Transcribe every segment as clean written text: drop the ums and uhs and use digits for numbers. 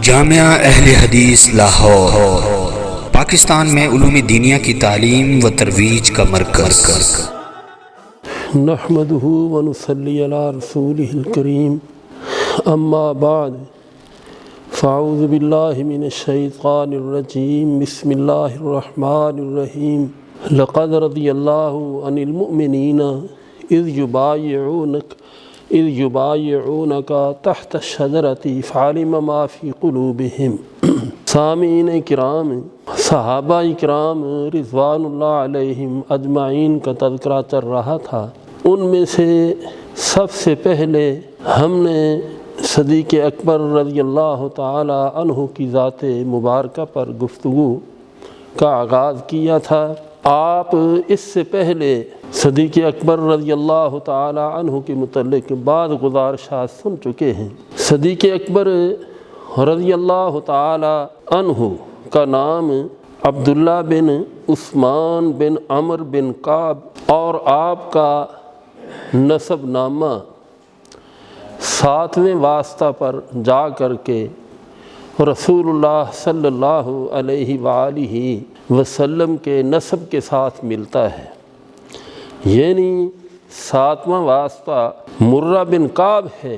جامعہ اہل حدیث لاہور پاکستان میں علوم دینیہ کی تعلیم و ترویج کا مرکز۔ نحمدہ و نصلی علی رسولہ الکریم، اما بعد فاعوذ باللہ من الشیطان الرجیم، بسم اللہ الرحمن الرحیم۔ لقد رضی اللہ عن المؤمنین اذ یبایعونک تحت الشجرۃ فعلم ما فی قلوبہم۔ سامعین کرام، صحابہ کرام رضوان اللہ علیہم اجمعین کا تذکرہ چل رہا تھا۔ ان میں سے سب سے پہلے ہم نے صدیق اکبر رضی اللہ تعالی عنہ کی ذات مبارکہ پر گفتگو کا آغاز کیا تھا۔ آپ اس سے پہلے صدیق اکبر رضی اللہ تعالی عنہ کے متعلق بعض گزارشات سن چکے ہیں۔ صدیق اکبر رضی اللہ تعالی عنہ کا نام عبداللہ بن عثمان بن عمر بن کعب اور آپ کا نسب نامہ 7ویں واسطہ پر جا کر کے رسول اللہ صلی اللہ علیہ وآلہ وسلم کے نسب کے ساتھ ملتا ہے، یعنی 7واں واسطہ مرہ بن کعب ہے۔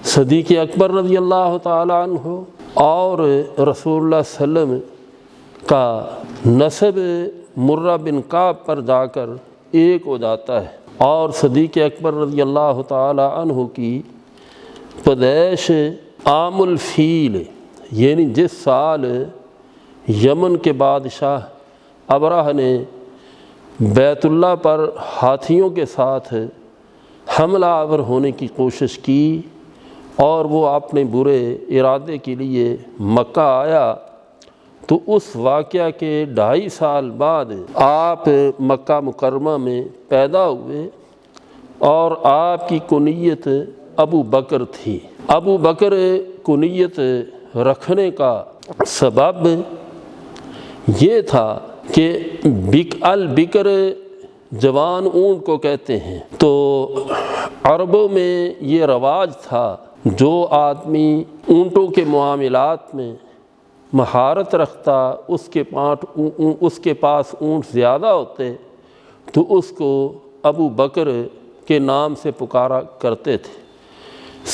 صدیق اکبر رضی اللہ تعالی عنہ اور رسول اللہ صلی اللہ علیہ وسلم کا نسب مرہ بن کعب پر جا کر ایک ہو جاتا ہے، اور صدیق اکبر رضی اللہ تعالی عنہ کی پیدائش عام الفیل، یعنی جس سال یمن کے بادشاہ ابرہ نے بیت اللہ پر ہاتھیوں کے ساتھ حملہ آور ہونے کی کوشش کی اور وہ اپنے برے ارادے کے لیے مکہ آیا، تو اس واقعہ کے 2.5 سال بعد آپ مکہ مکرمہ میں پیدا ہوئے، اور آپ کی کنیت ابو بکر تھی۔ ابو بکر کنیت رکھنے کا سبب یہ تھا کہ البکر جوان اونٹ کو کہتے ہیں، تو عربوں میں یہ رواج تھا جو آدمی اونٹوں کے معاملات میں مہارت رکھتا، اس کے پاس اونٹ زیادہ ہوتے تو اس کو ابو بکر کے نام سے پکارا کرتے تھے۔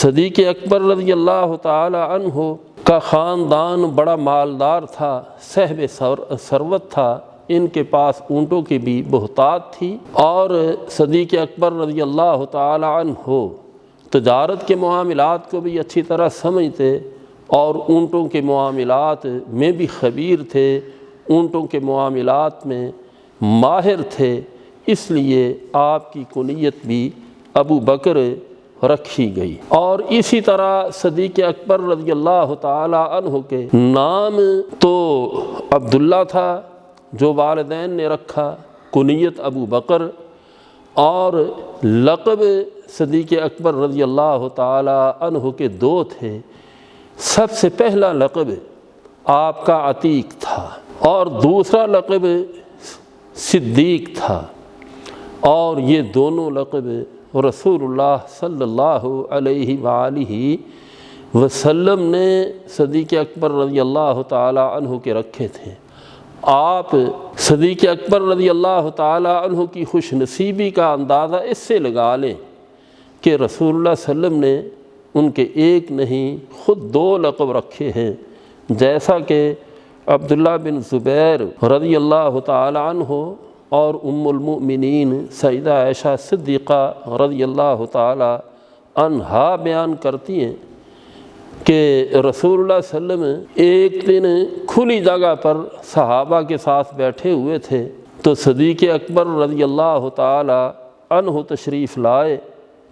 صدیق اکبر رضی اللہ تعالی عنہ کا خاندان بڑا مالدار تھا، صاحب ثروت تھا، ان کے پاس اونٹوں کی بھی بہتات تھی، اور صدیق اکبر رضی اللہ تعالی عنہ تجارت کے معاملات کو بھی اچھی طرح سمجھتے اور اونٹوں کے معاملات میں بھی خبیر تھے، اونٹوں کے معاملات میں ماہر تھے، اس لیے آپ کی کنیت بھی ابو بکر رکھی گئی۔ اور اسی طرح صدیق اکبر رضی اللہ تعالی عنہ کے نام تو عبداللہ تھا جو والدین نے رکھا، کنیت ابو بکر، اور لقب صدیق اکبر رضی اللہ تعالی عنہ کے 2 تھے۔ سب سے پہلا لقب آپ کا عتیق تھا اور دوسرا لقب صدیق تھا، اور یہ دونوں لقب رسول اللہ صلی اللہ علیہ وآلہ وسلم نے صدیق اکبر رضی اللہ تعالی عنہ کے رکھے تھے۔ آپ صدیق اکبر رضی اللہ تعالی عنہ کی خوش نصیبی کا اندازہ اس سے لگا لیں کہ رسول اللہ صلی اللہ علیہ وسلم نے ان کے ایک نہیں خود 2 لقب رکھے ہیں، جیسا کہ عبداللہ بن زبیر رضی اللہ تعالی عنہ اور ام المؤمنین سیدہ عائشہ صدیقہ رضی اللہ تعالی عنہا بیان کرتی ہیں کہ رسول اللہ صلی اللہ علیہ وسلم ایک دن کھلی جگہ پر صحابہ کے ساتھ بیٹھے ہوئے تھے، تو صدیق اکبر رضی اللہ تعالی عنہ تشریف لائے،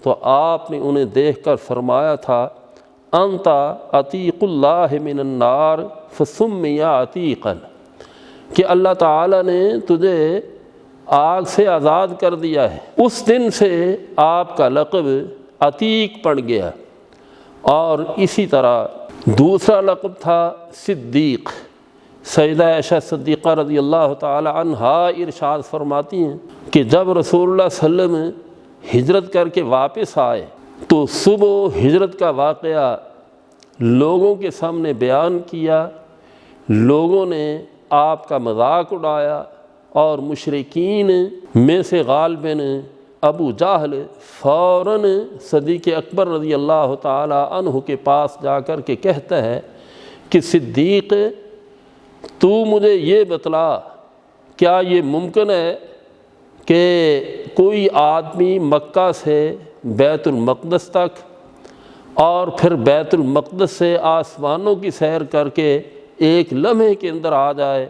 تو آپ نے انہیں دیکھ کر فرمایا تھا، انت عتیق اللہ من النار فسمی عتیقا، کہ اللہ تعالیٰ نے تجھے آگ سے آزاد کر دیا ہے۔ اس دن سے آپ کا لقب عتیق پڑ گیا۔ اور اسی طرح دوسرا لقب تھا صدیق۔ سیدہ عائشہ صدیقہ رضی اللہ تعالی عنہا ارشاد فرماتی ہیں کہ جب رسول اللہ صلی اللہ علیہ وسلم ہجرت کر کے واپس آئے تو صبح ہجرت کا واقعہ لوگوں کے سامنے بیان کیا، لوگوں نے آپ کا مذاق اڑایا، اور مشرکین میں سے غالباً ابو جہل فوراً صدیق اکبر رضی اللہ تعالی عنہ کے پاس جا کر کے کہتا ہے کہ صدیق تو مجھے یہ بتلا، کیا یہ ممکن ہے کہ کوئی آدمی مکہ سے بیت المقدس تک اور پھر بیت المقدس سے آسمانوں کی سیر کر کے ایک لمحے کے اندر آ جائے؟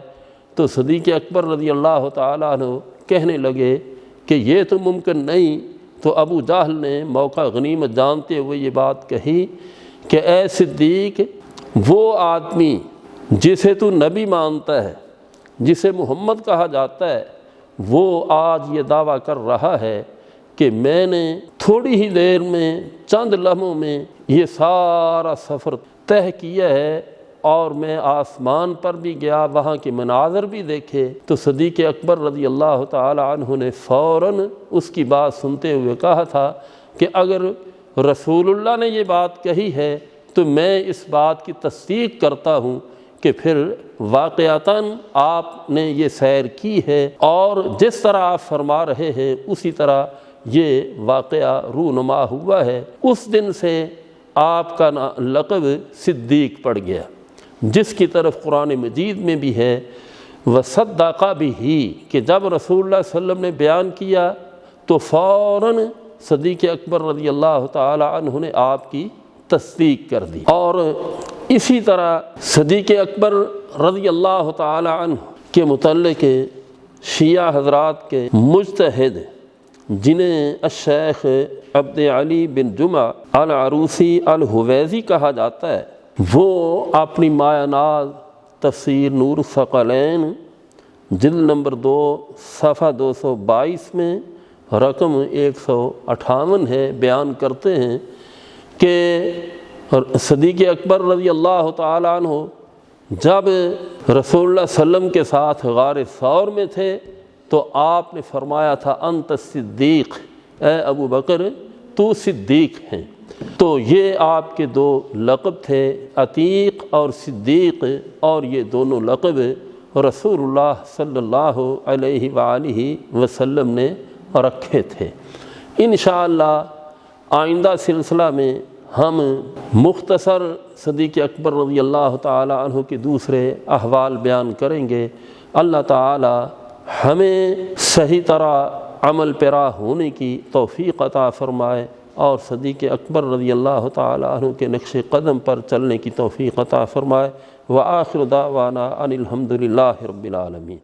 تو صدیق اکبر رضی اللہ تعالیٰ عنہ کہنے لگے کہ یہ تو ممکن نہیں۔ تو ابو جہل نے موقع غنیمت جانتے ہوئے یہ بات کہی کہ اے صدیق، وہ آدمی جسے تو نبی مانتا ہے، جسے محمد کہا جاتا ہے، وہ آج یہ دعویٰ کر رہا ہے کہ میں نے تھوڑی ہی دیر میں، چند لمحوں میں یہ سارا سفر طے کیا ہے، اور میں آسمان پر بھی گیا، وہاں کے مناظر بھی دیکھے۔ تو صدیق اکبر رضی اللہ تعالی عنہ نے فوراً اس کی بات سنتے ہوئے کہا تھا کہ اگر رسول اللہ نے یہ بات کہی ہے تو میں اس بات کی تصدیق کرتا ہوں کہ پھر واقعتاً آپ نے یہ سیر کی ہے، اور جس طرح آپ فرما رہے ہیں اسی طرح یہ واقعہ رونما ہوا ہے۔ اس دن سے آپ کا لقب صدیق پڑ گیا، جس کی طرف قرآن مجید میں بھی ہے وصدق بہ، کہ جب رسول اللہ صلی اللہ علیہ وسلم نے بیان کیا تو فوراً صدیق اکبر رضی اللہ تعالی عنہ نے آپ کی تصدیق کر دی۔ اور اسی طرح صدیق اکبر رضی اللہ تعالی عنہ کے متعلق شیعہ حضرات کے مجتہد، جنہیں الشیخ عبد علی بن جمعہ العروسی الحویزی کہا جاتا ہے، وہ اپنی مایہ ناز تفسیر نور الثقلین جلد نمبر 2 صفحہ 222 میں رقم 158 ہے، بیان کرتے ہیں کہ صدیق اکبر رضی اللہ تعالی عنہ جب رسول اللہ صلی اللہ علیہ وسلم کے ساتھ غار ثور میں تھے تو آپ نے فرمایا تھا انت صدیق، اے ابو بکر تو صدیق ہیں۔ تو یہ آپ کے دو لقب تھے، عتیق اور صدیق، اور یہ دونوں لقب رسول اللہ صلی اللہ علیہ وآلہ وسلم نے رکھے تھے۔ انشاءاللہ آئندہ سلسلہ میں ہم مختصر صدیق اکبر رضی اللہ تعالی عنہ کے دوسرے احوال بیان کریں گے۔ اللہ تعالی ہمیں صحیح طرح عمل پیرا ہونے کی توفیق عطا فرمائے، اور صدیق اکبر رضی اللہ تعالی عنہ کے نقش قدم پر چلنے کی توفیق عطا فرمائے۔ وآخر دعوانا ان الحمد للہ رب العالمین۔